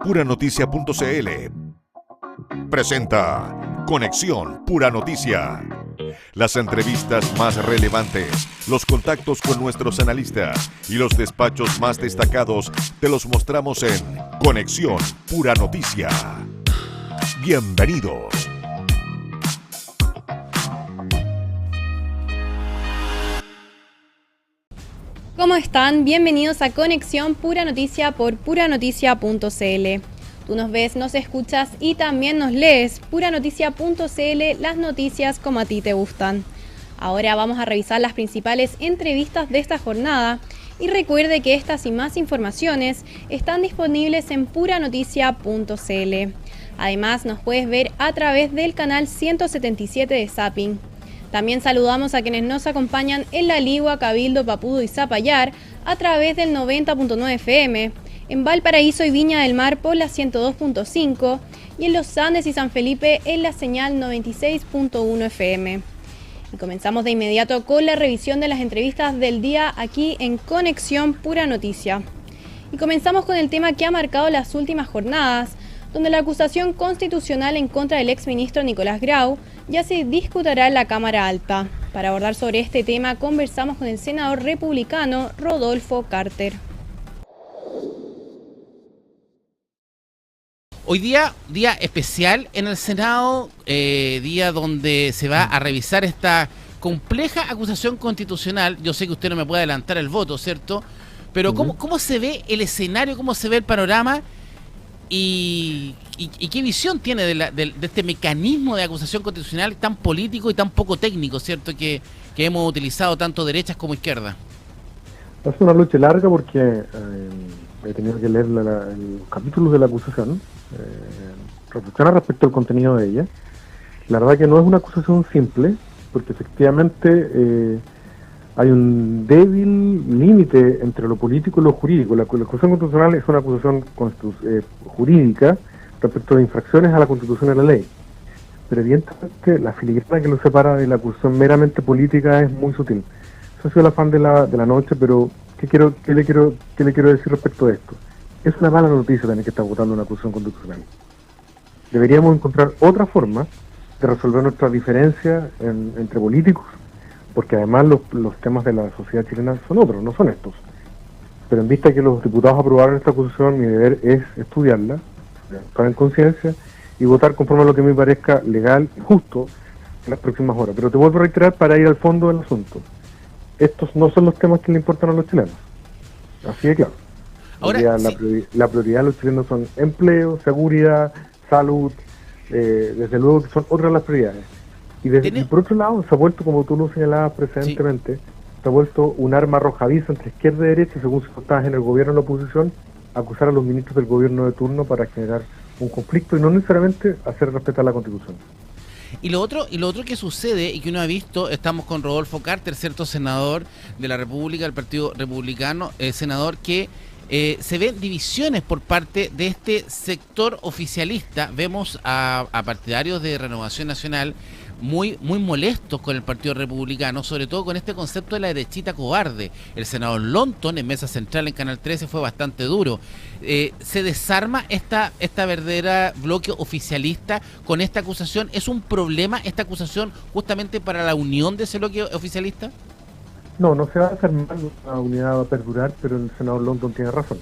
Puranoticia.cl presenta Conexión Pura Noticia. Las entrevistas más relevantes, los contactos con nuestros analistas y los despachos más destacados te los mostramos en Conexión Pura Noticia. Bienvenidos. ¿Cómo están? Bienvenidos a Conexión Pura Noticia por puranoticia.cl. Tú nos ves, nos escuchas y también nos lees. Puranoticia.cl, las noticias como a ti te gustan. Ahora vamos a revisar las principales entrevistas de esta jornada y recuerde que estas y más informaciones están disponibles en puranoticia.cl. Además nos puedes ver a través del canal 177 de Zapping. También saludamos a quienes nos acompañan en La Ligua, Cabildo, Papudo y Zapallar a través del 90.9 FM, en Valparaíso y Viña del Mar por la 102.5 y en Los Andes y San Felipe en la señal 96.1 FM. Y comenzamos de inmediato con la revisión de las entrevistas del día aquí en Conexión Pura Noticia. Y comenzamos con el tema que ha marcado las últimas jornadas, donde la acusación constitucional en contra del exministro Nicolás Grau ya se discutirá en la Cámara Alta. Para abordar sobre este tema conversamos con el senador republicano Rodolfo Carter. Hoy día especial en el Senado, día donde se va a revisar esta compleja acusación constitucional. Yo sé que usted no me puede adelantar el voto, ¿cierto? Pero ¿cómo se ve el escenario, cómo se ve el panorama? ¿Y qué visión tiene de este mecanismo de acusación constitucional tan político y tan poco técnico, cierto, que hemos utilizado tanto derechas como izquierdas? Es una lucha larga porque he tenido que leer los capítulos de la acusación, reflexionar respecto al contenido de ella. La verdad que no es una acusación simple, porque efectivamente hay un débil límite entre lo político y lo jurídico. La acusación constitucional es una acusación jurídica respecto de infracciones a la Constitución y a la ley. Pero evidentemente la filigrana que lo separa de la acusación meramente política es muy sutil. Eso ha sido el afán de la noche, pero ¿qué le quiero decir respecto de esto? Es una mala noticia tener que estar votando una acusación constitucional. Deberíamos encontrar otra forma de resolver nuestras diferencias entre políticos, porque además los temas de la sociedad chilena son otros, no son estos. Pero en vista que los diputados aprobaron esta acusación, mi deber es estudiarla, estar en conciencia y votar conforme a lo que me parezca legal y justo en las próximas horas. Pero te vuelvo a reiterar para ir al fondo del asunto. Estos no son los temas que le importan a los chilenos. Así de claro. Ahora, la prioridad de los chilenos son empleo, seguridad, salud, desde luego que son otras las prioridades. Y por otro lado, se ha vuelto, como tú lo señalabas precedentemente, se ha vuelto un arma arrojadiza entre izquierda y derecha, según si tú estás en el gobierno o en la oposición, acusar a los ministros del gobierno de turno para generar un conflicto y no necesariamente hacer respetar la Constitución. Y lo otro que sucede y que uno ha visto, estamos con Rodolfo Carter, cierto senador de la República, del Partido Republicano, senador que se ven divisiones por parte de este sector oficialista. Vemos a partidarios de Renovación Nacional muy molestos con el Partido Republicano, sobre todo con este concepto de la derechita cobarde. El senador Lonton en Mesa Central en Canal 13 fue bastante duro. ¿Se desarma esta verdadera bloque oficialista con esta acusación? ¿Es un problema esta acusación justamente para la unión de ese bloque oficialista? No se va a desarmar, la unidad va a perdurar, pero el senador Lonton tiene razón.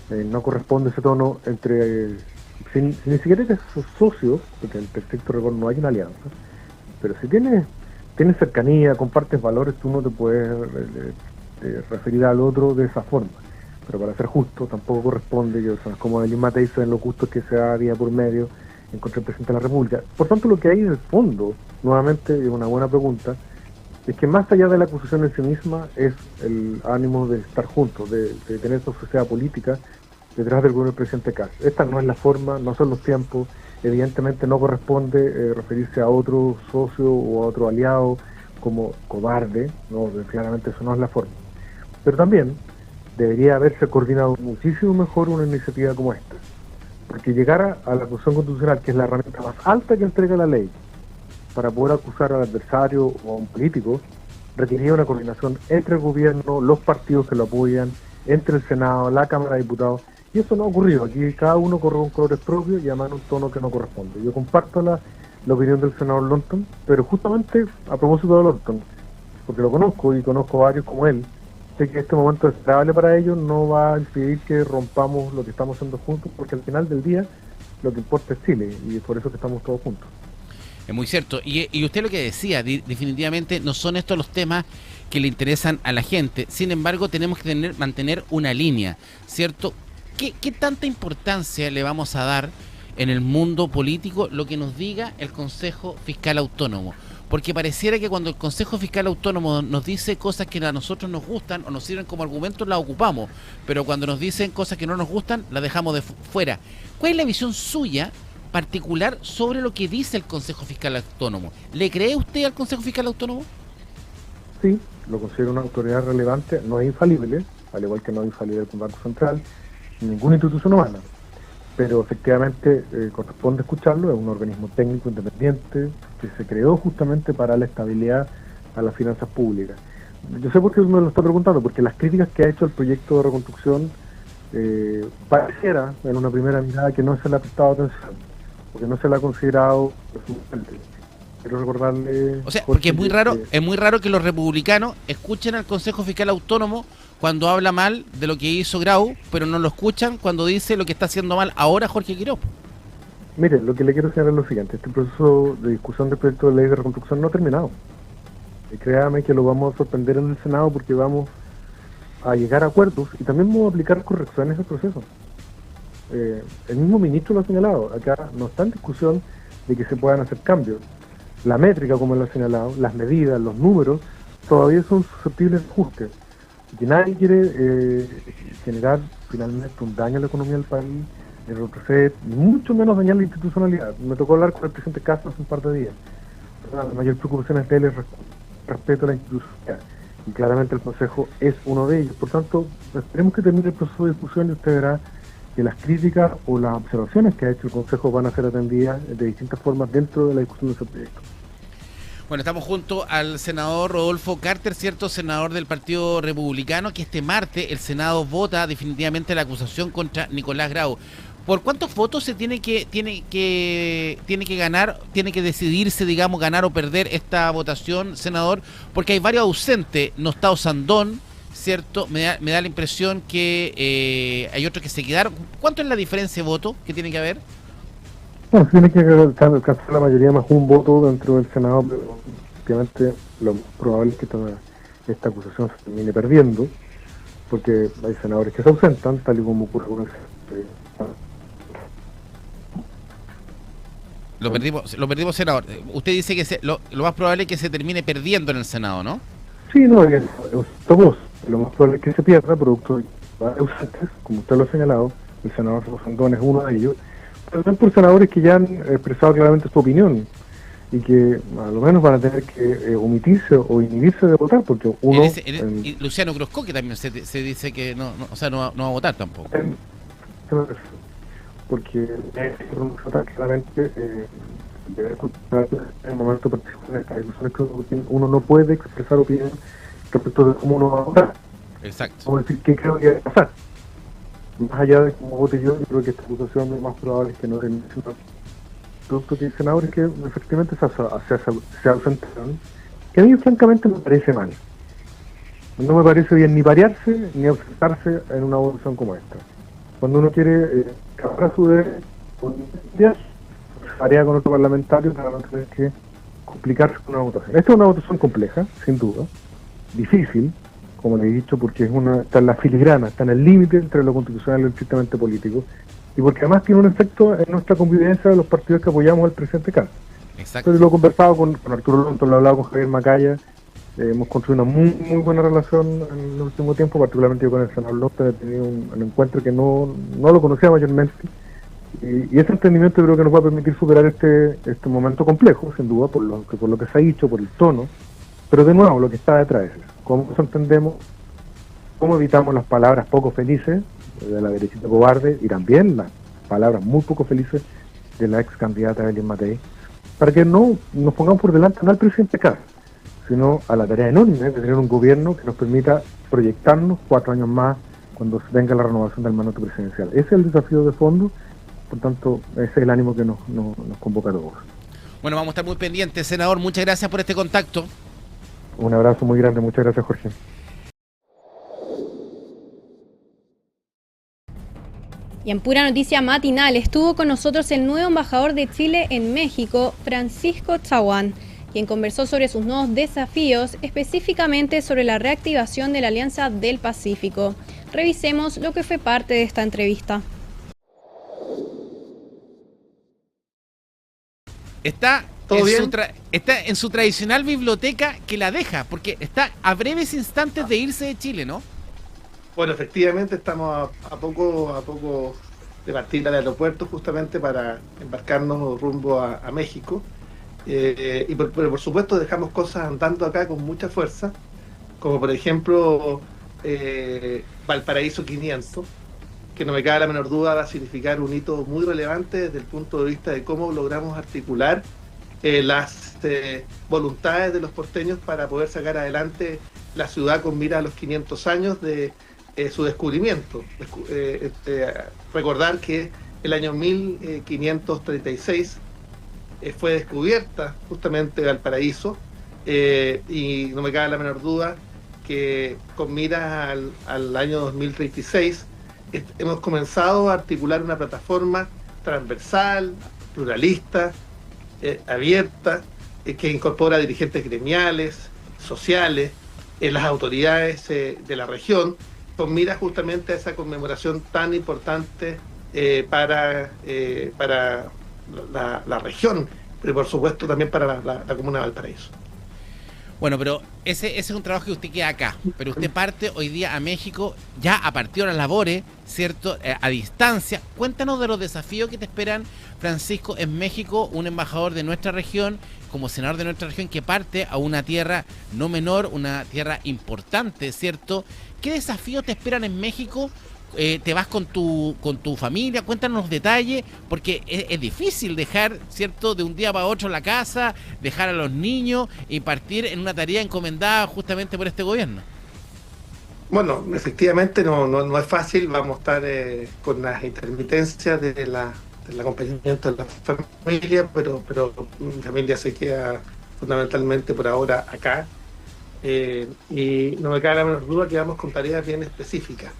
No corresponde ese tono entre... Si ni siquiera eres socio, porque en el perfecto rigor no hay una alianza, pero si tienes cercanía, compartes valores, tú no te puedes referir al otro de esa forma. Pero para ser justo, tampoco corresponde que, o sea, como Elín Matei hizo en lo justo que se da día por medio en contra del presidente de la República. Por tanto, lo que hay en el fondo, nuevamente, es una buena pregunta, es que más allá de la acusación en sí misma, es el ánimo de estar juntos, de tener esa sociedad política detrás del gobierno del presidente Kast. Esta no es la forma, no son los tiempos, evidentemente no corresponde referirse a otro socio o a otro aliado como cobarde, no, claramente eso no es la forma. Pero también debería haberse coordinado muchísimo mejor una iniciativa como esta, porque llegar a la acusación constitucional, que es la herramienta más alta que entrega la ley para poder acusar al adversario o a un político, requería una coordinación entre el gobierno, los partidos que lo apoyan, entre el Senado, la Cámara de Diputados, Y eso no ha ocurrido. Aquí cada uno corre con colores propios y además en un tono que no corresponde. Yo comparto la opinión del senador Longton, pero justamente a propósito de Longton, porque lo conozco y conozco varios como él, sé que este momento desagradable para ellos no va a impedir que rompamos lo que estamos haciendo juntos, porque al final del día lo que importa es Chile y es por eso que estamos todos juntos. Es muy cierto. Y usted lo que decía, definitivamente no son estos los temas que le interesan a la gente. Sin embargo, tenemos que mantener una línea, ¿cierto? ¿Qué tanta importancia le vamos a dar en el mundo político lo que nos diga el Consejo Fiscal Autónomo? Porque pareciera que cuando el Consejo Fiscal Autónomo nos dice cosas que a nosotros nos gustan o nos sirven como argumentos, las ocupamos, pero cuando nos dicen cosas que no nos gustan, las dejamos de fuera. ¿Cuál es la visión suya particular sobre lo que dice el Consejo Fiscal Autónomo? ¿Le cree usted al Consejo Fiscal Autónomo? Sí, lo considero una autoridad relevante, no es infalible, al igual que no es infalible el Banco Central, ninguna institución humana. Pero efectivamente corresponde escucharlo, es un organismo técnico independiente que se creó justamente para la estabilidad a las finanzas públicas. Yo sé por qué me lo está preguntando, porque las críticas que ha hecho el proyecto de reconstrucción pareciera en una primera mirada que no se le ha prestado atención, porque no se le ha considerado suficiente. Quiero recordarle... O sea, porque es muy raro que los republicanos escuchen al Consejo Fiscal Autónomo cuando habla mal de lo que hizo Grau, pero no lo escuchan cuando dice lo que está haciendo mal ahora Jorge Quiroz. Mire, lo que le quiero señalar es lo siguiente: este proceso de discusión del proyecto de ley de reconstrucción no ha terminado. Y créame que lo vamos a sorprender en el Senado porque vamos a llegar a acuerdos y también vamos a aplicar correcciones al proceso. El mismo ministro lo ha señalado, acá no está en discusión de que se puedan hacer cambios. La métrica, como lo ha señalado, las medidas, los números, todavía son susceptibles de ajuste. Y que nadie quiere generar finalmente un daño a la economía del país, ni retroceder, ni mucho menos dañar la institucionalidad. Me tocó hablar con el presidente Castro hace un par de días. La mayor preocupación es de él es respeto a la institucionalidad. Y claramente el Consejo es uno de ellos. Por tanto, esperemos que termine el proceso de discusión y usted verá que las críticas o las observaciones que ha hecho el Consejo van a ser atendidas de distintas formas dentro de la discusión de ese proyecto. Bueno, estamos junto al senador Rodolfo Carter, cierto, senador del Partido Republicano, que este martes el Senado vota definitivamente la acusación contra Nicolás Grau. ¿Por cuántos votos se tiene que ganar, tiene que decidirse, digamos, ganar o perder esta votación, senador? Porque hay varios ausentes, no está Osandón, ¿cierto? Me da la impresión que hay otros que se quedaron. ¿Cuánto es la diferencia de voto que tiene que haber? Bueno, tiene que alcanzar la mayoría más un voto dentro del Senado, pero obviamente lo más probable es que esta acusación se termine perdiendo, porque hay senadores que se ausentan, tal y como ocurre con el Lo perdimos, senador. Usted dice que lo más probable es que se termine perdiendo en el Senado, ¿no? Sí, no, todos. Lo más probable es que se pierda producto de ausentes, como usted lo ha señalado. El senador Rosandón es uno de ellos. Pero también por senadores que ya han expresado claramente su opinión y que a lo menos van a tener que omitirse o inhibirse de votar, porque uno... y Luciano Cruzco, que también se dice que no va a votar tampoco. Porque claramente debe escuchar en el momento de participar en estas discusiones, que uno no puede expresar opinión respecto de cómo uno va a votar. Exacto. Vamos a decir qué creo que va a pasar. Más allá de cómo vote yo creo que esta votación lo más probable es que no termine siendo producto que hay senadores que efectivamente se ausentaron, que a mí francamente me parece mal. No me parece bien ni parearse ni ausentarse en una votación como esta. Cuando uno quiere acabar su deber, se parea con otro parlamentario para no tener que complicarse con una votación. Esta es una votación compleja, sin duda, difícil, como le he dicho, porque está en la filigrana, está en el límite entre lo constitucional y lo estrictamente político, y porque además tiene un efecto en nuestra convivencia de los partidos que apoyamos al presidente Castro. Exacto. Entonces lo he conversado con Arturo Longton, lo he hablado con Javier Macaya, hemos construido una muy buena relación en el último tiempo, particularmente yo con el senador Longton he tenido un encuentro que no lo conocía mayormente, y ese entendimiento creo que nos va a permitir superar este momento complejo, sin duda, por lo que se ha dicho, por el tono, pero de nuevo, lo que está detrás es cómo nos entendemos, cómo evitamos las palabras poco felices de la derechita cobarde y también las palabras muy poco felices de la ex candidata Belén Matei, para que no nos pongamos por delante no al presidente Castro, sino a la tarea enorme de tener un gobierno que nos permita proyectarnos 4 años más cuando se tenga la renovación del mandato presidencial. Ese es el desafío de fondo, por tanto, ese es el ánimo que nos convoca a todos. Bueno, vamos a estar muy pendientes, senador. Muchas gracias por este contacto. Un abrazo muy grande, muchas gracias, Jorge. Y en Pura Noticia Matinal estuvo con nosotros el nuevo embajador de Chile en México, Francisco Chaguán, quien conversó sobre sus nuevos desafíos, específicamente sobre la reactivación de la Alianza del Pacífico. Revisemos lo que fue parte de esta entrevista. Está en su tradicional biblioteca que la deja, porque está a breves instantes de irse de Chile, ¿no? Bueno, efectivamente estamos a poco de partir al aeropuerto justamente para embarcarnos rumbo a México. Pero por supuesto dejamos cosas andando acá con mucha fuerza, como por ejemplo Valparaíso 500, que no me cabe la menor duda va a significar un hito muy relevante desde el punto de vista de cómo logramos articular las voluntades de los porteños para poder sacar adelante la ciudad con mira a los 500 años de su descubrimiento. Recordar que el año 1536 fue descubierta justamente Valparaíso, y no me cabe la menor duda que con miras al año 2036 hemos comenzado a articular una plataforma transversal, pluralista, abierta, que incorpora dirigentes gremiales, sociales, las autoridades de la región, con miras justamente a esa conmemoración tan importante para la región, pero por supuesto también para la comuna de Valparaíso. Bueno, pero ese es un trabajo que usted queda acá, pero usted parte hoy día a México, ya a partir de las labores, ¿cierto? A distancia. Cuéntanos de los desafíos que te esperan, Francisco, en México, un embajador de nuestra región, como senador de nuestra región, que parte a una tierra no menor, una tierra importante, ¿cierto? ¿Qué desafíos te esperan en México? ¿Te vas con tu familia? Cuéntanos los detalles, porque es difícil dejar, ¿cierto?, de un día para otro la casa, dejar a los niños y partir en una tarea encomendada justamente por este gobierno. Bueno, efectivamente no es fácil. Vamos a estar con las intermitencias del acompañamiento de la familia, pero mi familia se queda fundamentalmente por ahora acá, y no me cabe la menor duda que vamos con tareas bien específicas.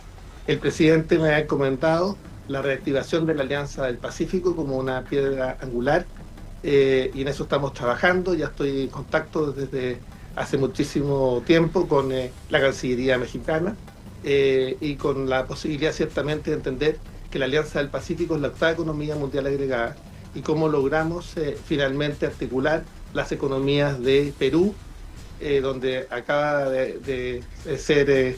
El presidente me ha comentado la reactivación de la Alianza del Pacífico como una piedra angular, y en eso estamos trabajando. Ya estoy en contacto desde hace muchísimo tiempo con la Cancillería mexicana, y con la posibilidad ciertamente de entender que la Alianza del Pacífico es la octava economía mundial agregada, y cómo logramos finalmente articular las economías de Perú, donde acaba de ser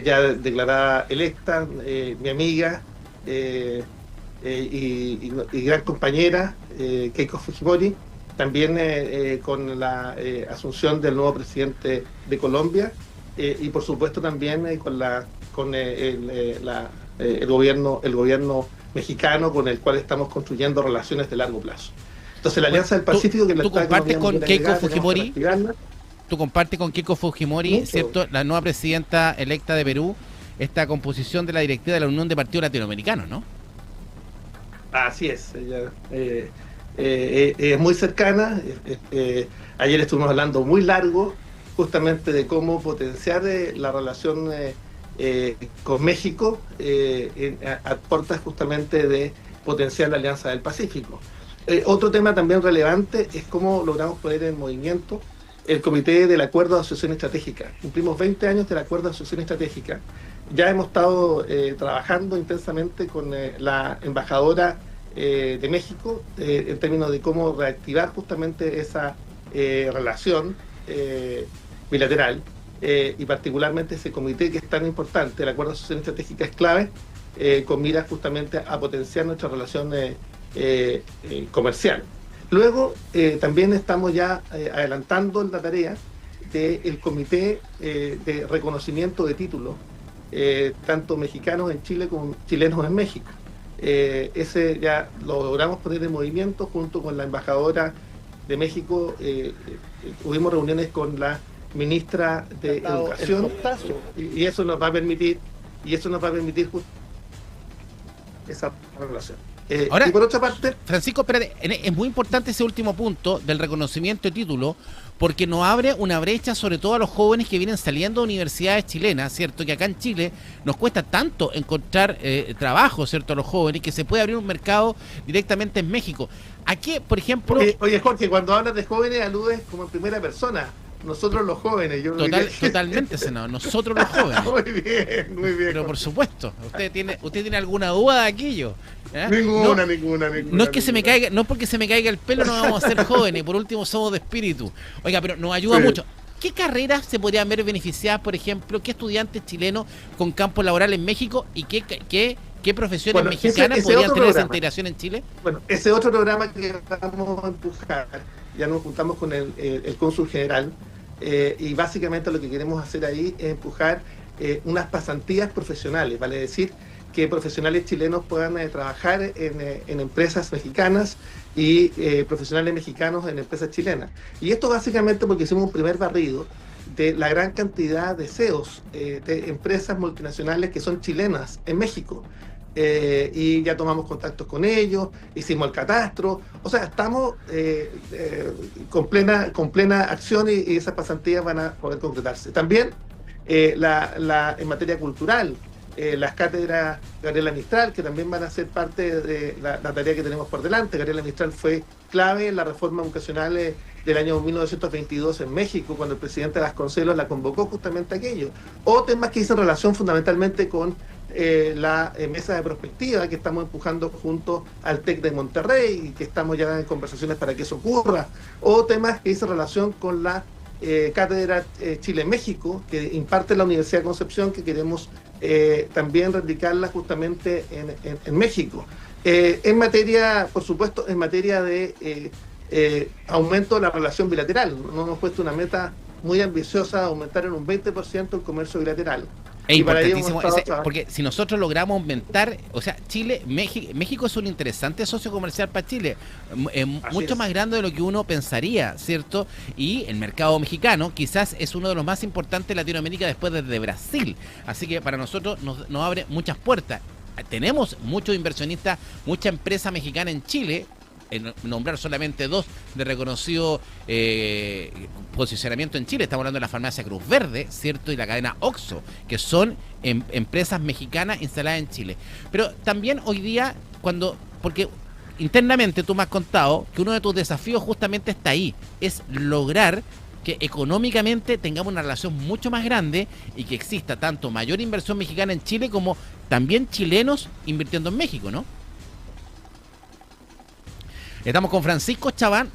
ya declarada electa mi amiga y gran compañera Keiko Fujimori, también con la asunción del nuevo presidente de Colombia, y por supuesto también con el gobierno mexicano, con el cual estamos construyendo relaciones de largo plazo. Entonces la Alianza del Pacífico, que ¿tú compartes con Keiko Fujimori? ¿Tú compartes con Keiko Fujimori, ¿cierto?, la nueva presidenta electa de Perú, esta composición de la directiva de la Unión de Partidos Latinoamericanos, ¿no? Así es, ella es muy cercana. Ayer estuvimos hablando muy largo justamente de cómo potenciar la relación con México a puertas justamente de potenciar la Alianza del Pacífico. Otro tema también relevante es cómo logramos poner en movimiento el Comité del Acuerdo de Asociación Estratégica. Cumplimos 20 años del Acuerdo de Asociación Estratégica. Ya hemos estado trabajando intensamente con la embajadora de México en términos de cómo reactivar justamente esa relación bilateral, y particularmente ese comité que es tan importante. El Acuerdo de Asociación Estratégica es clave, con miras justamente a potenciar nuestra relación comercial. Luego también estamos ya adelantando la tarea del comité de reconocimiento de títulos, tanto mexicanos en Chile como chilenos en México. Ese ya lo logramos poner en movimiento junto con la embajadora de México. Tuvimos reuniones con la ministra de Educación, y eso nos va a permitir y eso nos va a permitir esa relación. Ahora, y por otra parte, Francisco, espérate, es muy importante ese último punto del reconocimiento de título, porque nos abre una brecha sobre todo a los jóvenes que vienen saliendo de universidades chilenas, ¿cierto? Que acá en Chile nos cuesta tanto encontrar trabajo, ¿cierto? A los jóvenes, que se puede abrir un mercado directamente en México. Aquí, por ejemplo... Oye, Jorge, cuando hablas de jóvenes aludes como en primera persona. Nosotros los jóvenes, yo Totalmente, senador. Nosotros los jóvenes. Muy bien, muy bien. Pero por supuesto, ¿usted tiene alguna duda de aquello? Ninguna. No es que se me caiga, no porque se me caiga el pelo no vamos a ser jóvenes, por último somos de espíritu. Oiga, pero nos ayuda mucho. ¿Qué carreras se podrían ver beneficiadas, por ejemplo, qué estudiantes chilenos con campo laboral en México y qué profesiones mexicanas podrían tener esa integración en Chile? Bueno, ese otro programa que vamos a empujar, ya nos juntamos con el cónsul general, y básicamente lo que queremos hacer ahí es empujar unas pasantías profesionales, vale decir que profesionales chilenos puedan trabajar en empresas mexicanas y profesionales mexicanos en empresas chilenas. Y esto básicamente porque hicimos un primer barrido de la gran cantidad de CEOs de empresas multinacionales que son chilenas en México. Y ya tomamos contactos con ellos, hicimos el catastro, o sea, estamos con plena acción y esas pasantías van a poder concretarse. También en materia cultural, las cátedras Gabriela Mistral, que también van a ser parte de la tarea que tenemos por delante. Gabriela Mistral fue clave en la reforma educacional del año 1922 en México, cuando el presidente Vasconcelos la convocó justamente a aquello. O temas que dicen relación fundamentalmente con la mesa de perspectiva que estamos empujando junto al TEC de Monterrey y que estamos ya en conversaciones para que eso ocurra, o temas que dicen relación con la cátedra Chile-México que imparte la Universidad de Concepción, que queremos también replicarla justamente en México. En materia, por supuesto, en materia de aumento de la relación bilateral, nos hemos puesto una meta muy ambiciosa de aumentar en un 20% el comercio bilateral. Es importantísimo, porque si nosotros logramos aumentar, o sea, México es un interesante socio comercial para Chile, mucho más grande de lo que uno pensaría, ¿cierto? Y el mercado mexicano quizás es uno de los más importantes de Latinoamérica después de Brasil, así que para nosotros nos abre muchas puertas. Tenemos muchos inversionistas, mucha empresa mexicana en Chile, nombrar solamente dos de reconocido posicionamiento en Chile. Estamos hablando de la farmacia Cruz Verde, ¿cierto? Y la cadena Oxxo, que son empresas mexicanas instaladas en Chile. Pero también hoy día, porque internamente tú me has contado que uno de tus desafíos justamente está ahí, es lograr que económicamente tengamos una relación mucho más grande y que exista tanto mayor inversión mexicana en Chile como también chilenos invirtiendo en México, ¿no? Estamos con Francisco Chaguán,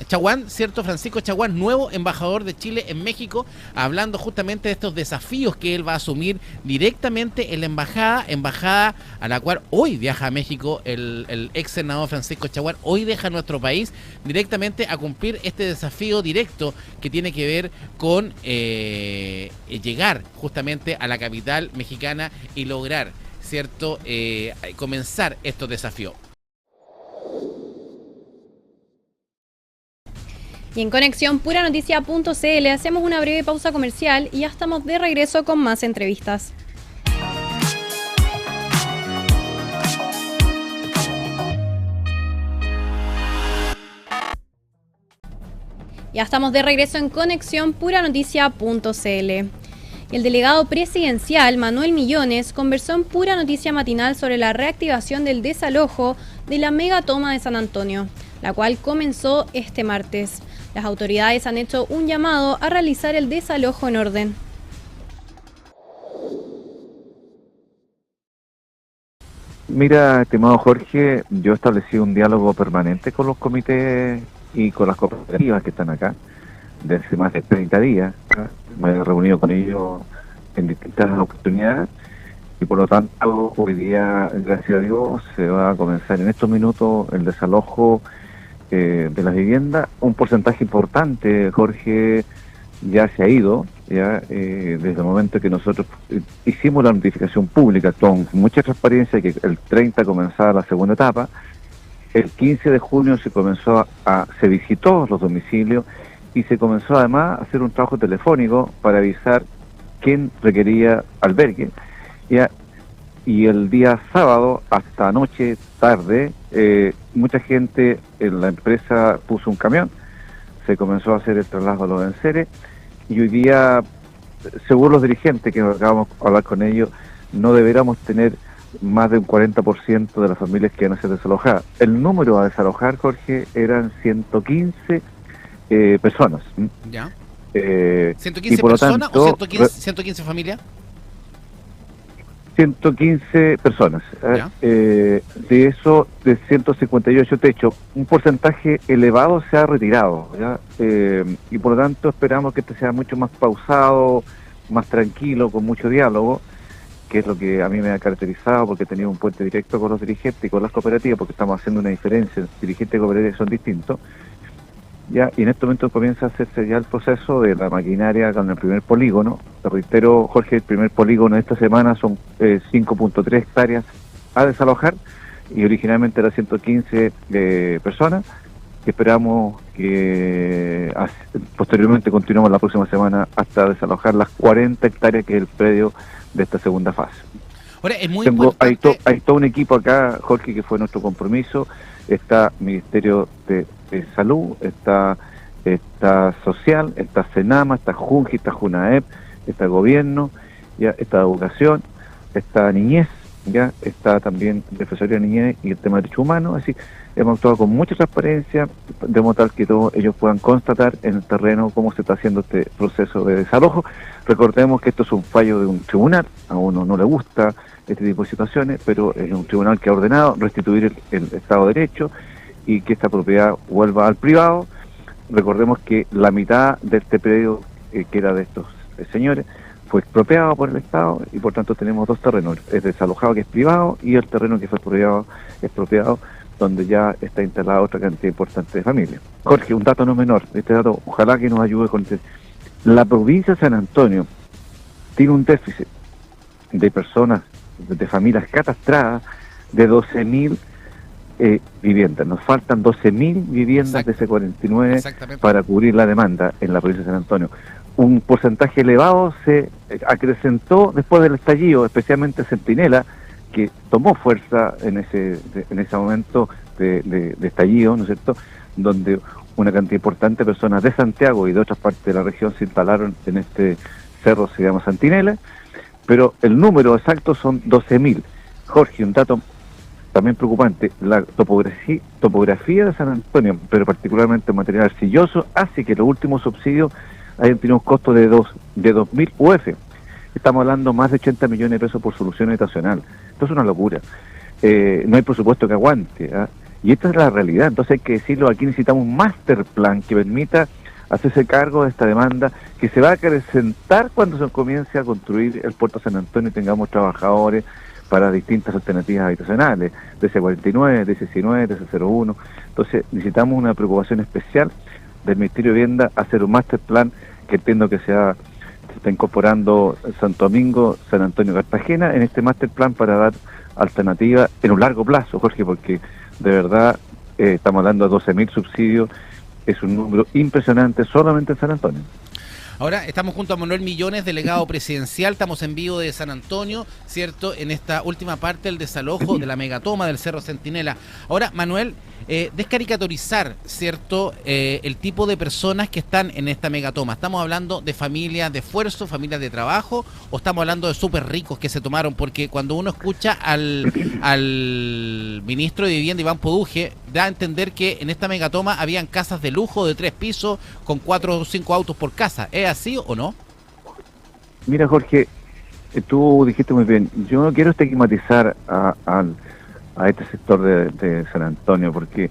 ¿cierto? Francisco Chaguán, nuevo embajador de Chile en México, hablando justamente de estos desafíos que él va a asumir directamente en la embajada a la cual hoy viaja a México el ex senador Francisco Chaguán, hoy deja nuestro país directamente a cumplir este desafío directo que tiene que ver con llegar justamente a la capital mexicana y lograr, ¿cierto? Comenzar estos desafíos. Y en Conexión Puranoticia.cl hacemos una breve pausa comercial y ya estamos de regreso con más entrevistas. Ya estamos de regreso en Conexión Puranoticia.cl. El delegado presidencial Manuel Millones conversó en Pura Noticia Matinal sobre la reactivación del desalojo de la megatoma de San Antonio, la cual comenzó este martes. Las autoridades han hecho un llamado a realizar el desalojo en orden. Mira, estimado Jorge, yo he establecido un diálogo permanente con los comités y con las cooperativas que están acá desde hace más de 30 días. Me he reunido con ellos en distintas oportunidades y por lo tanto hoy día, gracias a Dios, se va a comenzar en estos minutos el desalojo de las viviendas. Un porcentaje importante, Jorge, ya se ha ido, desde el momento que nosotros hicimos la notificación pública con mucha transparencia, que el 30 comenzaba la segunda etapa. El 15 de junio se visitó los domicilios y se comenzó además a hacer un trabajo telefónico para avisar quién requería albergue. y el día sábado hasta anoche tarde, mucha gente en la empresa puso un camión, se comenzó a hacer el traslado a los enseres, y hoy día, según los dirigentes que acabamos de hablar con ellos, no deberíamos tener más de un 40% de las familias que van a ser desalojadas. El número a desalojar, Jorge, eran 115 personas. ¿Ya? ¿115 ¿115 personas o 115 familias? 115 personas. De eso, de 158 techos, un porcentaje elevado se ha retirado, ¿ya? Y por lo tanto esperamos que este sea mucho más pausado, más tranquilo, con mucho diálogo, que es lo que a mí me ha caracterizado, porque he tenido un puente directo con los dirigentes y con las cooperativas, porque estamos haciendo una diferencia, dirigentes y cooperativas son distintos, ¿ya? Y en este momento comienza a hacerse ya el proceso de la maquinaria con el primer polígono. Te reitero, Jorge, el primer polígono de esta semana son 5.3 hectáreas a desalojar, y originalmente era 115 personas, que esperamos que posteriormente continuemos la próxima semana hasta desalojar las 40 hectáreas que es el predio de esta segunda fase. Ahora, es muy importante... Hay todo un equipo acá, Jorge, que fue nuestro compromiso. Está Ministerio de Salud, está Social, está Senama, está Junji, está Junaep, está Gobierno, ya está Educación, está Niñez, ya está también Defensoría de Niñez y el tema de Derechos Humanos. Así hemos actuado con mucha transparencia, de modo tal que todos ellos puedan constatar en el terreno cómo se está haciendo este proceso de desalojo. Recordemos que esto es un fallo de un tribunal, a uno no le gusta este tipo de situaciones, pero es un tribunal que ha ordenado restituir el Estado de Derecho y que esta propiedad vuelva al privado. Recordemos que la mitad de este predio, que era de estos señores, fue expropiado por el Estado, y por tanto tenemos dos terrenos, el desalojado, que es privado, y el terreno que fue expropiado, donde ya está instalada otra cantidad importante de familias. Jorge, un dato no menor, este dato ojalá que nos ayude con la provincia de San Antonio tiene un déficit de personas, de familias catastradas, de 12.000 viviendas. Nos faltan 12.000 viviendas de ese 49 para cubrir la demanda en la provincia de San Antonio. Un porcentaje elevado se acrecentó después del estallido, especialmente Centinela, que tomó fuerza en ese momento de estallido, ¿no es cierto?, donde una cantidad importante de personas de Santiago y de otras partes de la región se instalaron en este cerro, se llama Centinela, pero el número exacto son 12.000. Jorge, un dato también preocupante, la topografía de San Antonio, pero particularmente en material arcilloso, hace que los últimos subsidios hayan tenido un costo de 2.000 UF. Estamos hablando más de 80 millones de pesos por solución habitacional. Esto es una locura. No hay presupuesto que aguante, ¿eh? Y esta es la realidad. Entonces hay que decirlo, aquí necesitamos un master plan que permita hacerse cargo de esta demanda, que se va a acrecentar cuando se comience a construir el puerto San Antonio y tengamos trabajadores para distintas alternativas habitacionales, DC49, DC19, DC01. Entonces necesitamos una preocupación especial del Ministerio de Vivienda, hacer un master plan que entiendo que se está incorporando Santo Domingo, San Antonio, Cartagena en este master plan para dar alternativa en un largo plazo, Jorge, porque de verdad estamos hablando de 12.000 subsidios, es un número impresionante solamente en San Antonio. Ahora estamos junto a Manuel Millones, delegado presidencial, estamos en vivo de San Antonio, ¿cierto?, en esta última parte del desalojo de la megatoma del Cerro Centinela. Ahora, Manuel, descaricaturizar, ¿cierto?, el tipo de personas que están en esta megatoma. ¿Estamos hablando de familias de esfuerzo, familias de trabajo, o estamos hablando de súper ricos que se tomaron? Porque cuando uno escucha al ministro de Vivienda, Iván Poduje, da a entender que en esta megatoma habían casas de lujo de 3 pisos con 4 o 5 autos por casa. ¿Es así o no? Mira, Jorge, tú dijiste muy bien, yo no quiero estigmatizar a este sector de San Antonio, porque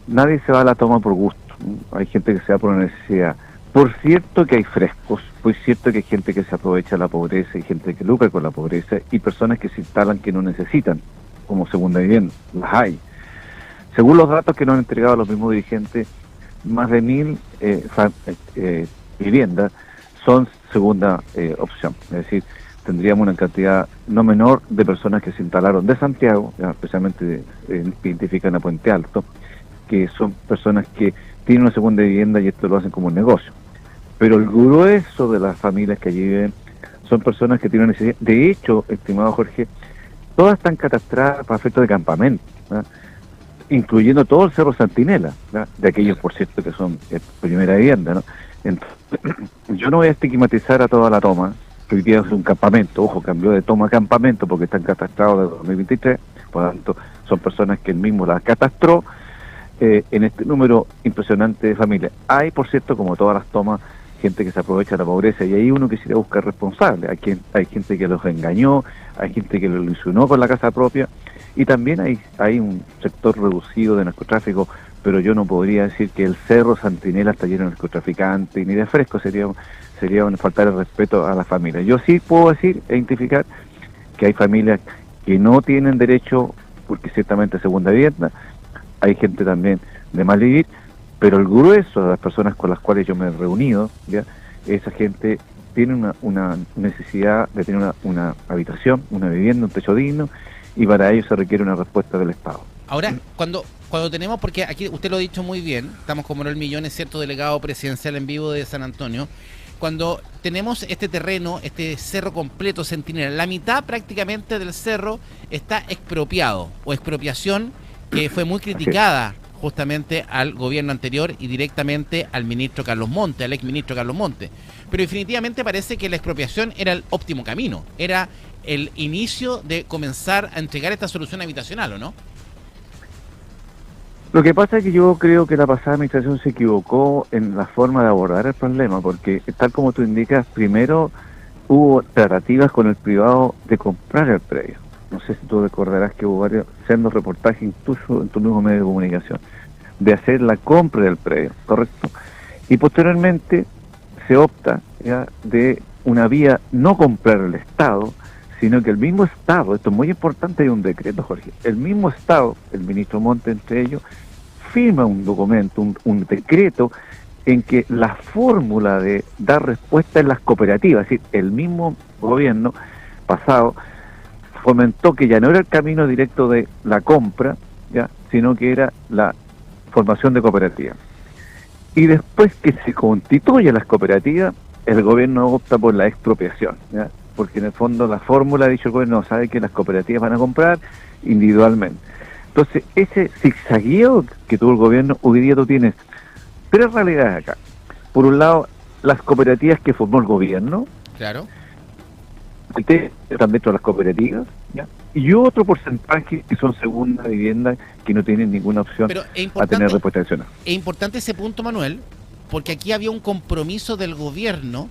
nadie se va a la toma por gusto, ¿no? Hay gente que se va por una necesidad. Por cierto que hay frescos, por cierto que hay gente que se aprovecha de la pobreza, hay gente que lucra con la pobreza, y personas que se instalan que no necesitan como segunda vivienda, las hay. Según los datos que nos han entregado los mismos dirigentes, más de 1.000 viviendas son segunda opción, es decir, tendríamos una cantidad no menor de personas que se instalaron de Santiago, especialmente identifican a Puente Alto, que son personas que tienen una segunda vivienda y esto lo hacen como un negocio. Pero el grueso de las familias que allí viven son personas que tienen necesidad. De hecho, estimado Jorge, todas están catastradas para efectos de campamento, ¿verdad? Incluyendo todo el Cerro Centinela, ¿verdad? De aquellos, por cierto, que son primera vivienda, ¿no? Entonces, yo no voy a estigmatizar a toda la toma, que hoy día es un campamento, ojo, cambió de toma a campamento porque están catastrados desde 2023, por lo tanto, son personas que él mismo las catastró, en este número impresionante de familias. Hay, por cierto, como todas las tomas, gente que se aprovecha de la pobreza, y ahí uno quisiera buscar responsables. Hay gente que los engañó, hay gente que los ilusionó con la casa propia, y también hay un sector reducido de narcotráfico, pero yo no podría decir que el Cerro Centinela está lleno de narcotraficantes ni de fresco, sería faltar el respeto a la familia. Yo sí puedo decir e identificar que hay familias que no tienen derecho, porque ciertamente segunda vivienda, hay gente también de mal vivir, pero el grueso de las personas con las cuales yo me he reunido, ¿ya? Esa gente tiene una necesidad de tener una habitación, una vivienda, un techo digno, y para ello se requiere una respuesta del Estado. Ahora, cuando tenemos, porque aquí usted lo ha dicho muy bien, estamos con Manuel Millón, es cierto, delegado presidencial en vivo de San Antonio, cuando tenemos este terreno, este cerro completo, Centinela, la mitad prácticamente del cerro está expropiado, o expropiación que fue muy criticada justamente al gobierno anterior y directamente al ministro Carlos Monte, al exministro Carlos Monte. Pero definitivamente parece que la expropiación era el óptimo camino, era el inicio de comenzar a entregar esta solución habitacional, ¿o no? Lo que pasa es que yo creo que la pasada administración se equivocó en la forma de abordar el problema, porque tal como tú indicas, primero hubo tratativas con el privado de comprar el predio. No sé si tú recordarás que hubo varios sendos reportajes, incluso en tu mismo medio de comunicación, de hacer la compra del predio, ¿correcto? Y posteriormente se opta ya de una vía no comprar el Estado, sino que el mismo Estado, esto es muy importante, hay un decreto, Jorge, el mismo Estado, el ministro Monte entre ellos, firma un documento, un decreto en que la fórmula de dar respuesta en las cooperativas, es decir, el mismo gobierno pasado fomentó que ya no era el camino directo de la compra, ya, sino que era la formación de cooperativas. Y después que se constituyen las cooperativas, el gobierno opta por la expropiación, ¿ya? Porque en el fondo la fórmula, ha dicho el gobierno, sabe que las cooperativas van a comprar individualmente. Entonces, ese zigzagueo que tuvo el gobierno, hoy día tú tienes tres realidades acá. Por un lado, las cooperativas que formó el gobierno, claro, están dentro de las cooperativas, ¿ya? Y otro porcentaje que son segunda vivienda que no tienen ninguna opción a tener respuesta adicional. Es importante ese punto, Manuel, porque aquí había un compromiso del gobierno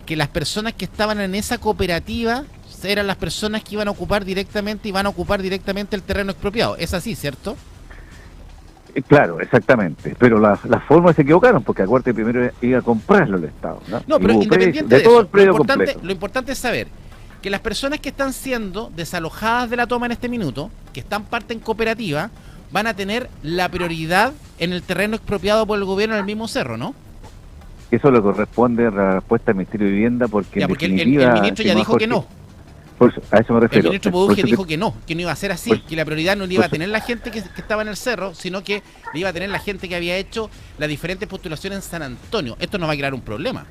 que las personas que estaban en esa cooperativa eran las personas que iban a ocupar directamente y van a ocupar directamente el terreno expropiado. Es así, ¿cierto? Claro, exactamente. Pero las formas se equivocaron, porque acuérdate, primero iba a comprarlo el Estado, ¿no? No, pero independiente de todo eso, el predio completo. Lo importante es saber que las personas que están siendo desalojadas de la toma en este minuto, que están parte en cooperativa, van a tener la prioridad en el terreno expropiado por el gobierno del mismo cerro, ¿no? Eso le corresponde a la respuesta del Ministerio de Vivienda, porque ya, porque el ministro ya dijo que no. A eso me refiero. El ministro Poduje dijo que no iba a ser así, que la prioridad no le iba a tener la gente que estaba en el cerro, sino que le iba a tener la gente que había hecho las diferentes postulaciones en San Antonio. Esto nos va a crear un problema.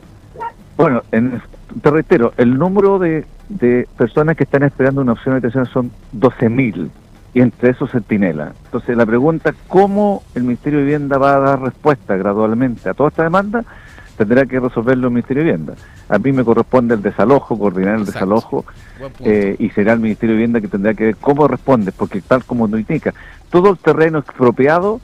Bueno, te reitero, el número de personas que están esperando una opción de habitación son 12.000, y entre esos Centinela. Entonces la pregunta, ¿cómo el Ministerio de Vivienda va a dar respuesta gradualmente a toda esta demanda? Tendrá que resolverlo el Ministerio de Vivienda. A mí me corresponde el desalojo, coordinar el desalojo, y será el Ministerio de Vivienda que tendrá que ver cómo responde, porque tal como nos indica, todo el terreno expropiado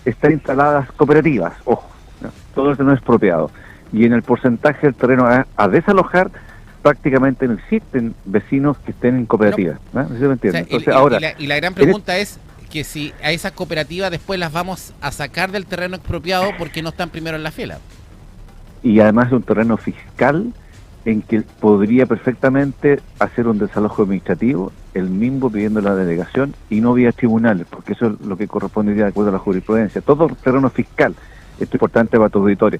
está instaladas cooperativas, ojo, ¿no? Todo el terreno expropiado. Y en el porcentaje del terreno a desalojar, prácticamente no existen vecinos que estén en cooperativas, ¿no? ¿No se me entiende? O sea, entonces, y la gran pregunta es que si a esas cooperativas después las vamos a sacar del terreno expropiado porque no están primero en la fila. Y además es un terreno fiscal en que podría perfectamente hacer un desalojo administrativo, el mismo pidiendo la delegación y no vía tribunales, porque eso es lo que corresponde de acuerdo a la jurisprudencia. Todo terreno fiscal, esto es importante para tu auditorio,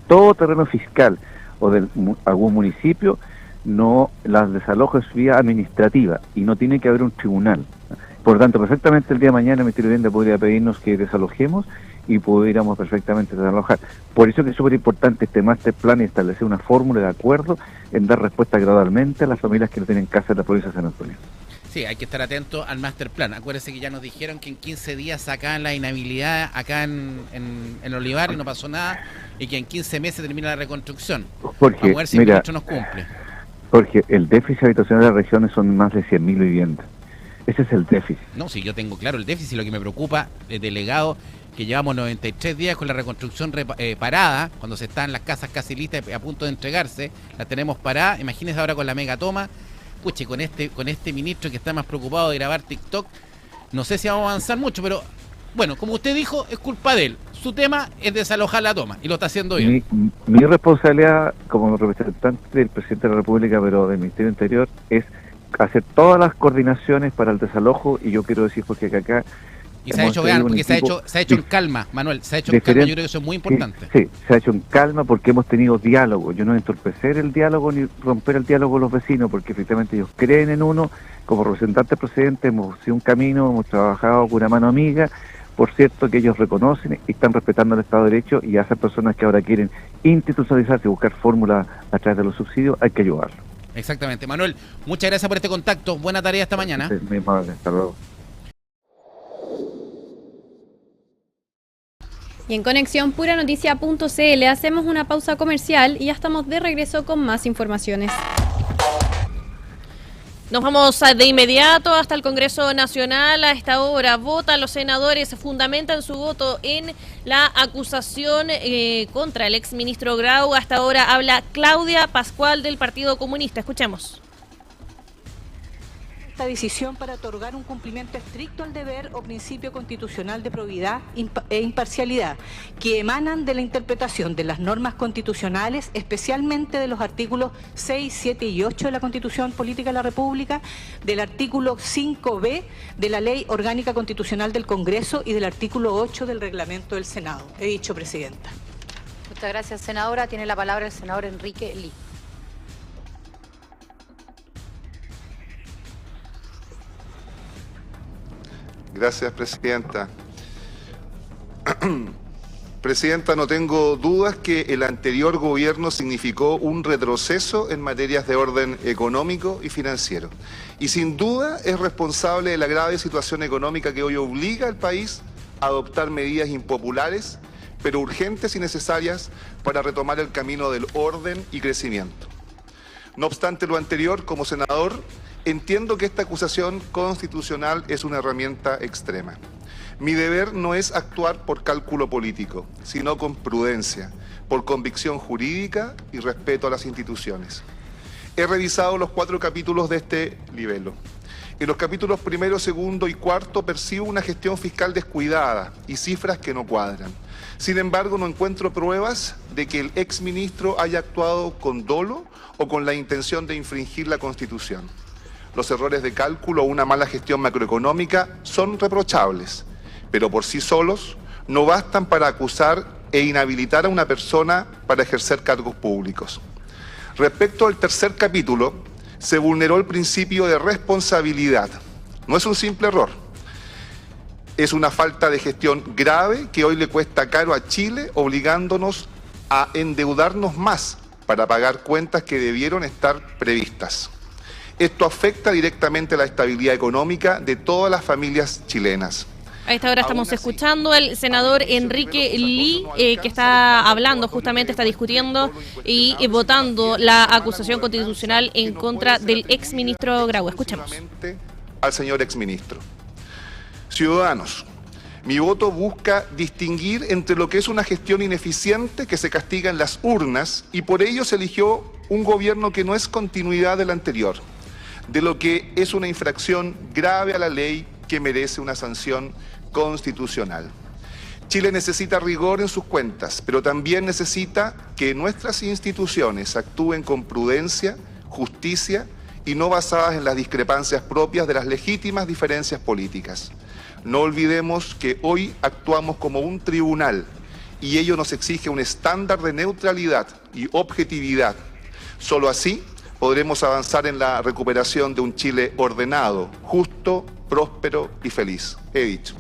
todo terreno fiscal o de algún municipio, no las desalojos es vía administrativa y no tiene que haber un tribunal. Por lo tanto, perfectamente el día de mañana el Ministerio de Vivienda podría pedirnos que desalojemos y pudiéramos perfectamente desalojar. Por eso que es súper importante este master plan y establecer una fórmula de acuerdo en dar respuesta gradualmente a las familias que no tienen casa en la provincia de San Antonio. Sí, hay que estar atento al master plan. Acuérdense que ya nos dijeron que en 15 días sacaban la inhabilidad acá en Olivar y no pasó nada, y que en 15 meses termina la reconstrucción. Porque, vamos a ver si el ministro nos cumple. Porque el déficit habitacional de las regiones son más de 100.000 viviendas. Ese es el déficit. No, sí, yo tengo claro el déficit. Lo que me preocupa, delegado, que llevamos 93 días con la reconstrucción parada, cuando se están las casas casi listas a punto de entregarse, las tenemos paradas. Imagínense ahora con la megatoma. Puche, con este ministro que está más preocupado de grabar TikTok, no sé si vamos a avanzar mucho, pero bueno, como usted dijo, es culpa de él. Su tema es desalojar la toma y lo está haciendo bien. Mi responsabilidad como representante del presidente de la República, pero del Ministerio del Interior, es hacer todas las coordinaciones para el desalojo, y yo quiero decir porque acá... Y se ha hecho, vean, porque se ha hecho en calma, Manuel, se ha hecho en calma, yo creo que eso es muy importante. Sí, se ha hecho en calma porque hemos tenido diálogo. Yo no entorpecer el diálogo ni romper el diálogo con los vecinos, porque efectivamente ellos creen en uno. Como representantes presidentes hemos sido un camino, hemos trabajado con una mano amiga. Por cierto, que ellos reconocen y están respetando el Estado de Derecho, y a esas personas que ahora quieren institucionalizarse y buscar fórmulas a través de los subsidios, hay que ayudarlos. Exactamente. Manuel, muchas gracias por este contacto. Buena tarea esta mañana. Sí, muy amable. Hasta luego. Y en Conexión Puranoticia.cl hacemos una pausa comercial y ya estamos de regreso con más informaciones. Nos vamos de inmediato hasta el Congreso Nacional. A esta hora votan los senadores, fundamentan su voto en la acusación contra el exministro Grau. Hasta ahora habla Claudia Pascual del Partido Comunista. Escuchemos. Esta decisión para otorgar un cumplimiento estricto al deber o principio constitucional de probidad e imparcialidad que emanan de la interpretación de las normas constitucionales, especialmente de los artículos 6, 7 y 8 de la Constitución Política de la República, del artículo 5b de la Ley Orgánica Constitucional del Congreso y del artículo 8 del Reglamento del Senado. He dicho, Presidenta. Muchas gracias, senadora. Tiene la palabra el senador Enrique Lee. Gracias, Presidenta. Presidenta, no tengo dudas que el anterior gobierno significó un retroceso en materias de orden económico y financiero. Y sin duda es responsable de la grave situación económica que hoy obliga al país a adoptar medidas impopulares, pero urgentes y necesarias para retomar el camino del orden y crecimiento. No obstante lo anterior, como senador, entiendo que esta acusación constitucional es una herramienta extrema. Mi deber no es actuar por cálculo político, sino con prudencia, por convicción jurídica y respeto a las instituciones. He revisado los 4 capítulos de este libelo. En los capítulos 1, 2 y 4 percibo una gestión fiscal descuidada y cifras que no cuadran. Sin embargo, no encuentro pruebas de que el exministro haya actuado con dolo o con la intención de infringir la Constitución. Los errores de cálculo o una mala gestión macroeconómica son reprochables, pero por sí solos no bastan para acusar e inhabilitar a una persona para ejercer cargos públicos. Respecto al tercer capítulo, se vulneró el principio de responsabilidad. No es un simple error, es una falta de gestión grave que hoy le cuesta caro a Chile, obligándonos a endeudarnos más para pagar cuentas que debieron estar previstas. Esto afecta directamente la estabilidad económica de todas las familias chilenas. A esta hora estamos escuchando al senador Enrique Lee, que está hablando, justamente está discutiendo y votando la acusación constitucional en contra del exministro Grau. Escuchemos. Al señor exministro. Ciudadanos, mi voto busca distinguir entre lo que es una gestión ineficiente que se castiga en las urnas y por ello se eligió un gobierno que no es continuidad del anterior, de lo que es una infracción grave a la ley que merece una sanción constitucional. Chile necesita rigor en sus cuentas, pero también necesita que nuestras instituciones actúen con prudencia, justicia y no basadas en las discrepancias propias de las legítimas diferencias políticas. No olvidemos que hoy actuamos como un tribunal y ello nos exige un estándar de neutralidad y objetividad. Solo así podremos avanzar en la recuperación de un Chile ordenado, justo, próspero y feliz. He dicho.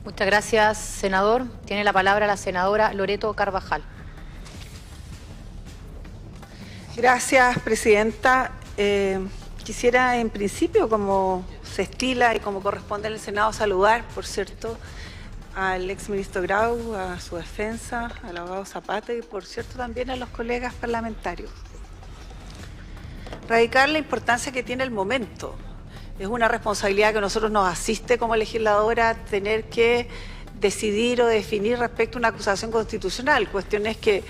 Muchas gracias, senador. Tiene la palabra la senadora Loreto Carvajal. Gracias, Presidenta. Quisiera en principio, como se estila y como corresponde en el Senado, saludar, por cierto, al exministro Grau, a su defensa, al abogado Zapata y, por cierto, también a los colegas parlamentarios. Radicar la importancia que tiene el momento. Es una responsabilidad que a nosotros nos asiste como legisladora tener que decidir o definir respecto a una acusación constitucional, cuestiones que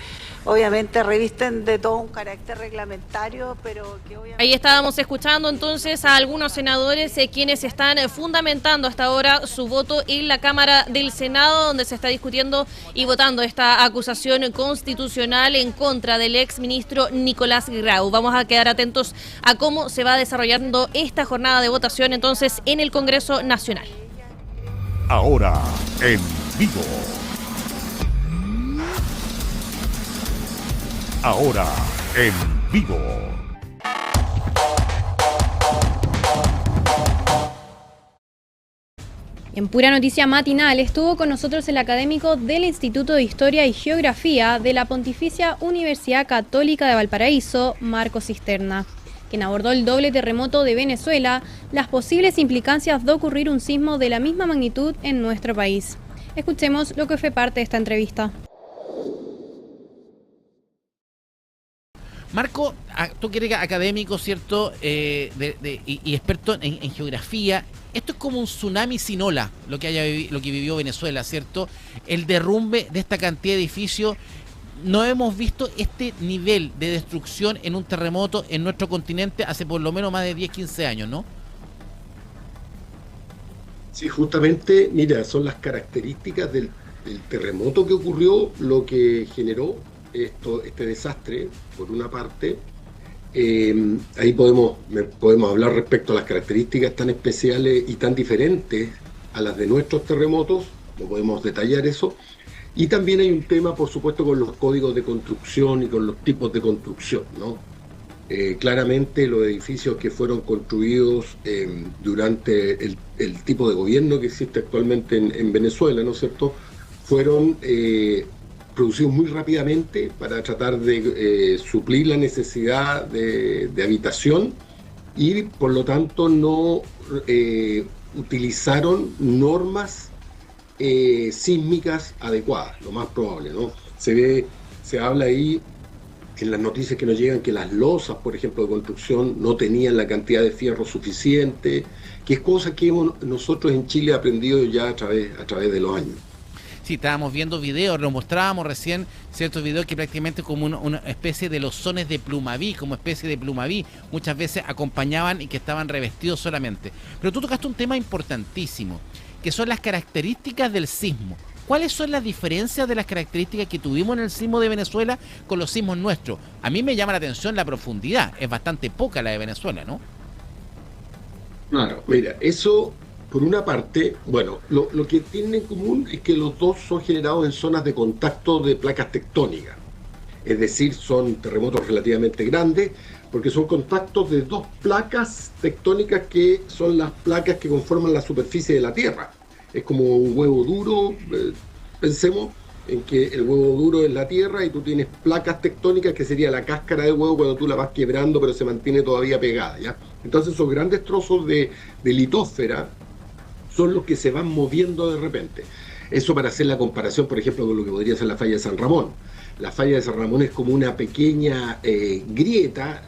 obviamente revisten de todo un carácter reglamentario, pero que obviamente... Ahí estábamos escuchando entonces a algunos senadores quienes están fundamentando hasta ahora su voto en la Cámara del Senado, donde se está discutiendo y votando esta acusación constitucional en contra del exministro Nicolás Grau. Vamos a quedar atentos a cómo se va desarrollando esta jornada de votación entonces en el Congreso Nacional. Ahora en vivo. Ahora en vivo. En Pura Noticia Matinal estuvo con nosotros el académico del Instituto de Historia y Geografía de la Pontificia Universidad Católica de Valparaíso, Marco Cisterna, quien abordó el doble terremoto de Venezuela, las posibles implicancias de ocurrir un sismo de la misma magnitud en nuestro país. Escuchemos lo que fue parte de esta entrevista. Marco, tú que eres académico, ¿cierto? Y experto en geografía. Esto es como un tsunami sin ola, lo que vivió Venezuela, ¿cierto? El derrumbe de esta cantidad de edificios. No hemos visto este nivel de destrucción en un terremoto en nuestro continente hace por lo menos más de 10, 15 años, ¿no? Sí, justamente, mira, son las características del terremoto que ocurrió lo que generó este desastre, por una parte. Ahí podemos hablar respecto a las características tan especiales y tan diferentes a las de nuestros terremotos, no podemos detallar eso. Y también hay un tema, por supuesto, con los códigos de construcción y con los tipos de construcción, ¿no? Claramente los edificios que fueron construidos durante el tipo de gobierno que existe actualmente en Venezuela, ¿no es cierto?, fueron producidos muy rápidamente para tratar de suplir la necesidad de habitación y, por lo tanto, no utilizaron normas sísmicas adecuadas, lo más probable, ¿no? Se habla ahí en las noticias que nos llegan que las losas, por ejemplo, de construcción no tenían la cantidad de fierro suficiente, que es cosa que nosotros en Chile aprendido ya a través de los años. Sí, estábamos viendo videos, lo mostrábamos recién, ciertos videos que prácticamente como una especie de lozones de Plumaví, como especie de Plumaví, muchas veces acompañaban y que estaban revestidos solamente. Pero tú tocaste un tema importantísimo, que son las características del sismo. ¿Cuáles son las diferencias de las características que tuvimos en el sismo de Venezuela con los sismos nuestros? A mí me llama la atención la profundidad, es bastante poca la de Venezuela, ¿no? Claro, mira, eso por una parte, bueno, lo que tienen en común es que los dos son generados en zonas de contacto de placas tectónicas. Es decir, son terremotos relativamente grandes, porque son contactos de dos placas tectónicas que son las placas que conforman la superficie de la Tierra. Es como un huevo duro, pensemos en que el huevo duro es la Tierra y tú tienes placas tectónicas que sería la cáscara del huevo cuando tú la vas quebrando pero se mantiene todavía pegada, ¿ya? Entonces esos grandes trozos de litósfera son los que se van moviendo de repente. Eso para hacer la comparación, por ejemplo, con lo que podría ser la falla de San Ramón. La falla de San Ramón es como una pequeña grieta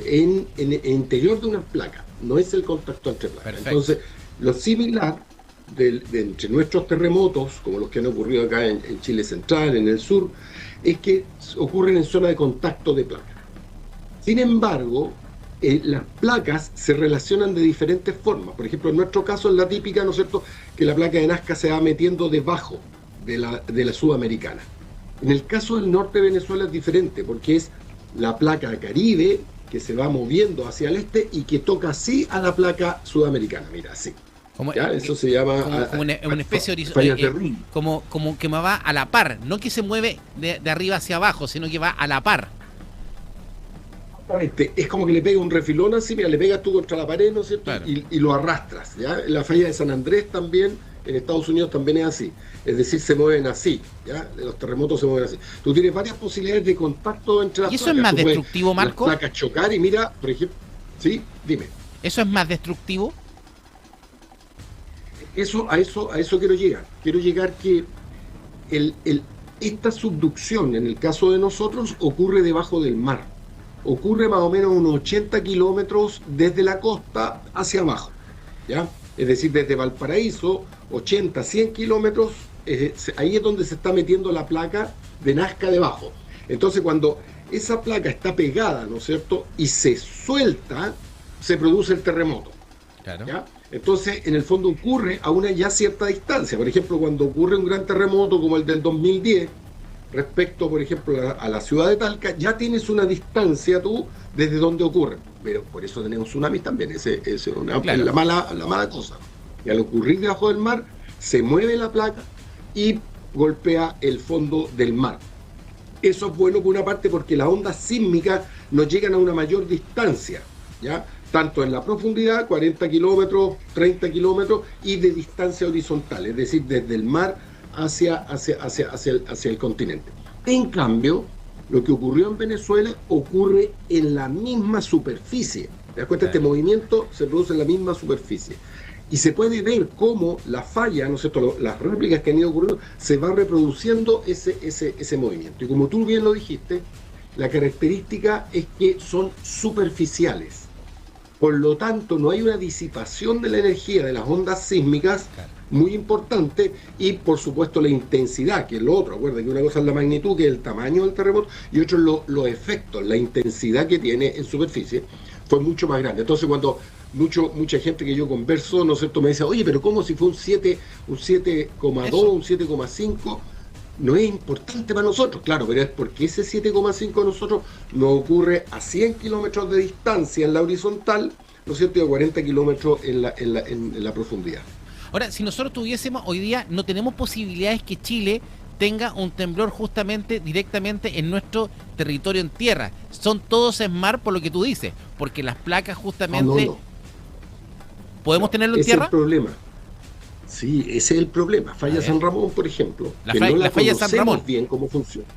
en el interior de una placa, no es el contacto entre placas. Perfecto. Entonces, lo similar entre nuestros terremotos, como los que han ocurrido acá en Chile Central, en el sur, es que ocurren en zona de contacto de placas. Sin embargo, las placas se relacionan de diferentes formas. Por ejemplo, en nuestro caso es la típica, ¿no es cierto?, que la placa de Nazca se va metiendo debajo de la sudamericana. En el caso del norte de Venezuela es diferente, porque es la placa caribe que se va moviendo hacia el este y que toca así a la placa sudamericana. Mira, así. Eso se llama... Como una especie como que me va a la par, no que se mueve de arriba hacia abajo, sino que va a la par. Es como que le pega un refilón así, mira, le pegas tú contra la pared, ¿no es cierto? Claro. Y lo arrastras, ¿ya? La falla de San Andrés también, en Estados Unidos también es así. Es decir, se mueven así, ¿ya? Los terremotos se mueven así. Tú tienes varias posibilidades de contacto entre las placas. ¿Y eso es más destructivo, Marco? Las placas chocar y mira, por ejemplo... Sí, dime. ¿Eso es más destructivo? A eso quiero llegar. Quiero llegar que esta subducción, en el caso de nosotros, ocurre debajo del mar. Ocurre más o menos unos 80 kilómetros desde la costa hacia abajo, ¿ya? Es decir, desde Valparaíso, 80, 100 kilómetros, ahí es donde se está metiendo la placa de Nazca debajo. Entonces, cuando esa placa está pegada, ¿no es cierto?, y se suelta, se produce el terremoto. Claro. ¿Ya? Entonces, en el fondo ocurre a una ya cierta distancia. Por ejemplo, cuando ocurre un gran terremoto como el del 2010, respecto, por ejemplo, a la ciudad de Talca, ya tienes una distancia tú desde donde ocurre. Pero por eso tenemos tsunamis también, es la mala cosa. Y al ocurrir debajo del mar, se mueve la placa y golpea el fondo del mar. Eso es bueno por una parte porque las ondas sísmicas nos llegan a una mayor distancia, ¿ya? Tanto en la profundidad, 40 kilómetros, 30 kilómetros, y de distancia horizontal, es decir, desde el mar hacia el continente. En cambio, lo que ocurrió en Venezuela ocurre en la misma superficie. ¿Te das cuenta? Este movimiento se produce en la misma superficie. Y se puede ver cómo la falla, ¿no es cierto?, las réplicas que han ido ocurriendo, se va reproduciendo ese movimiento. Y como tú bien lo dijiste, la característica es que son superficiales. Por lo tanto, no hay una disipación de la energía de las ondas sísmicas muy importante, y por supuesto la intensidad, que es lo otro. Acuerda que una cosa es la magnitud, que es el tamaño del terremoto, y otro es los efectos, la intensidad que tiene en superficie, fue mucho más grande. Entonces, cuando mucha gente que yo converso, ¿no es cierto?, me dice, oye, pero ¿cómo si fue un 7,2, un 7,5? No es importante para nosotros, claro, pero es porque ese 7,5 a nosotros nos ocurre a 100 kilómetros de distancia en la horizontal, ¿no es cierto?, y a 40 kilómetros en la profundidad. Ahora, si nosotros tuviésemos, hoy día no tenemos posibilidades que Chile tenga un temblor justamente directamente en nuestro territorio en tierra. Son todos en mar, por lo que tú dices, porque las placas justamente... No. ¿Podemos tenerlo en tierra? Ese es el problema. Sí, ese es el problema. Falla San Ramón, por ejemplo, la falla San Ramón, bien cómo funciona.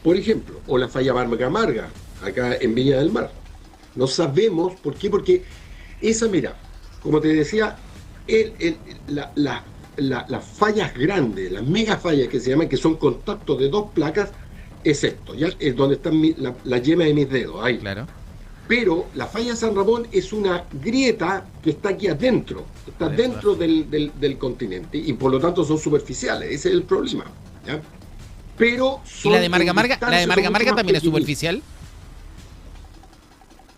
Por ejemplo, o la falla Marga, acá en Viña del Mar. No sabemos por qué, porque esa, mira, como te decía, las fallas grandes, las mega fallas que se llaman, que son contactos de dos placas, es esto, ya es donde está la yema de mis dedos, ahí. Claro. Pero la falla San Ramón es una grieta que está aquí adentro, está dentro del continente, y por lo tanto son superficiales, ese es el problema, ¿ya? Pero ¿y la de Marga también es superficial?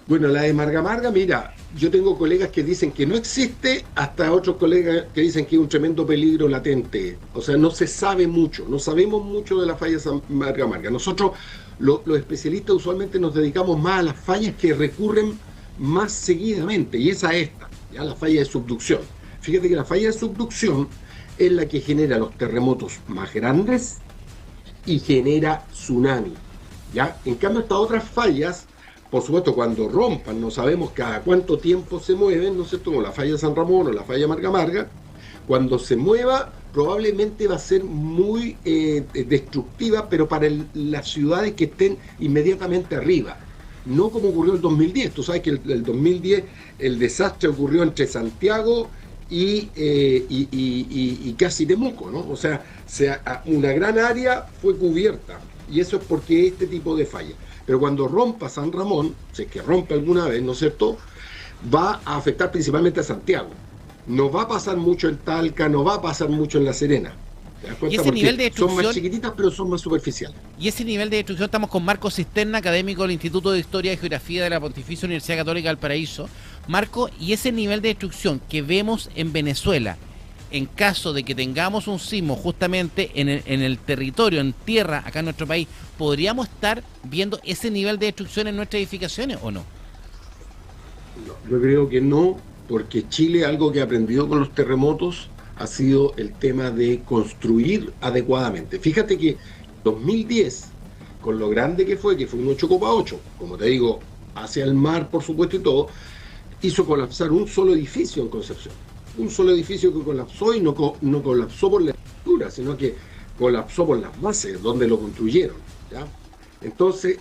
Bueno, la de Marga, mira, yo tengo colegas que dicen que no existe, hasta otros colegas que dicen que es un tremendo peligro latente. O sea, no se sabe mucho, no sabemos mucho de la falla Marga. Nosotros, los especialistas, usualmente nos dedicamos más a las fallas que recurren más seguidamente, y esa es esta, ya la falla de subducción. Fíjate que la falla de subducción es la que genera los terremotos más grandes y genera tsunami, ¿ya? En cambio, estas otras fallas, por supuesto, cuando rompan, no sabemos cada cuánto tiempo se mueven, ¿no es cierto?, como la falla San Ramón o la falla Marga, cuando se mueva probablemente va a ser muy destructiva, pero para las ciudades que estén inmediatamente arriba, no como ocurrió el 2010. Tú sabes que el 2010 el desastre ocurrió entre Santiago y casi Temuco, ¿no? O sea, una gran área fue cubierta, y eso es porque este tipo de falla. Pero cuando rompa San Ramón, si es que rompe alguna vez, ¿no es cierto?, va a afectar principalmente a Santiago. No va a pasar mucho en Talca, no va a pasar mucho en La Serena. ¿Te das cuenta? ¿Y ese nivel de destrucción? Son más chiquititas, pero son más superficiales. Y ese nivel de destrucción, estamos con Marco Cisterna, académico del Instituto de Historia y Geografía de la Pontificia Universidad Católica del Paraíso. Marco, ¿y ese nivel de destrucción que vemos en Venezuela, en caso de que tengamos un sismo justamente en el territorio, en tierra, acá en nuestro país, podríamos estar viendo ese nivel de destrucción en nuestras edificaciones o no? No, yo creo que no, porque Chile, algo que ha aprendido con los terremotos ha sido el tema de construir adecuadamente. Fíjate que 2010, con lo grande que fue un 8,8, como te digo, hacia el mar, por supuesto, y todo, hizo colapsar un solo edificio en Concepción. Un solo edificio que colapsó, y no colapsó por la estructura, sino que colapsó por las bases donde lo construyeron, ¿ya? Entonces,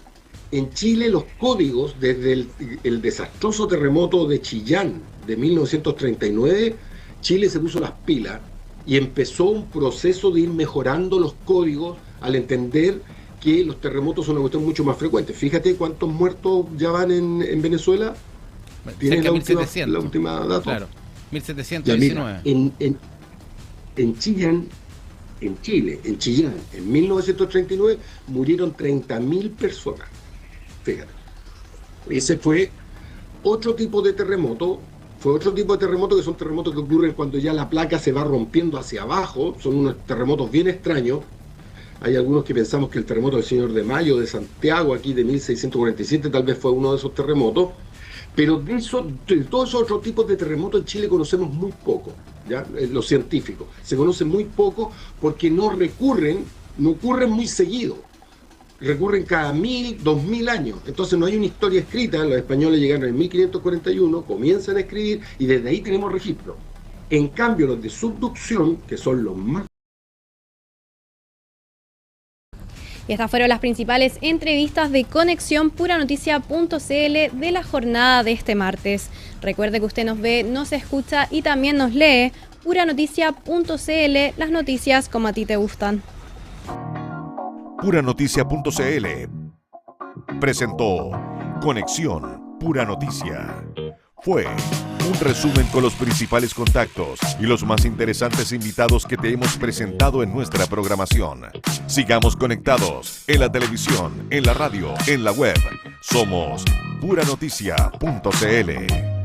En Chile los códigos, desde el desastroso terremoto de Chillán de 1939, Chile se puso las pilas y empezó un proceso de ir mejorando los códigos al entender que los terremotos son una cuestión mucho más frecuente. Fíjate cuántos muertos ya van en Venezuela. ¿Tienes la última dato? Claro, 1719. En Chillán, en Chillán, en 1939 murieron 30.000 personas. Fíjate. Ese fue otro tipo de terremoto. Fue otro tipo de terremoto, que son terremotos que ocurren cuando ya la placa se va rompiendo hacia abajo. Son unos terremotos bien extraños. Hay algunos que pensamos que el terremoto del Señor de Mayo de Santiago, aquí de 1647, tal vez fue uno de esos terremotos. Pero de todos esos otros tipos de terremotos en Chile conocemos muy poco, ¿ya? Los científicos. Se conocen muy poco porque no ocurren muy seguido. Recurren cada 1.000, 2.000 años. Entonces no hay una historia escrita. Los españoles llegaron en 1541, comienzan a escribir y desde ahí tenemos registro. En cambio, los de subducción, que son los más... Y estas fueron las principales entrevistas de Conexión Puranoticia.cl de la jornada de este martes. Recuerde que usted nos ve, nos escucha y también nos lee. Puranoticia.cl, las noticias como a ti te gustan. Puranoticia.cl presentó Conexión Pura Noticia. Fue un resumen con los principales contactos y los más interesantes invitados que te hemos presentado en nuestra programación. Sigamos conectados en la televisión, en la radio, en la web. Somos Puranoticia.cl.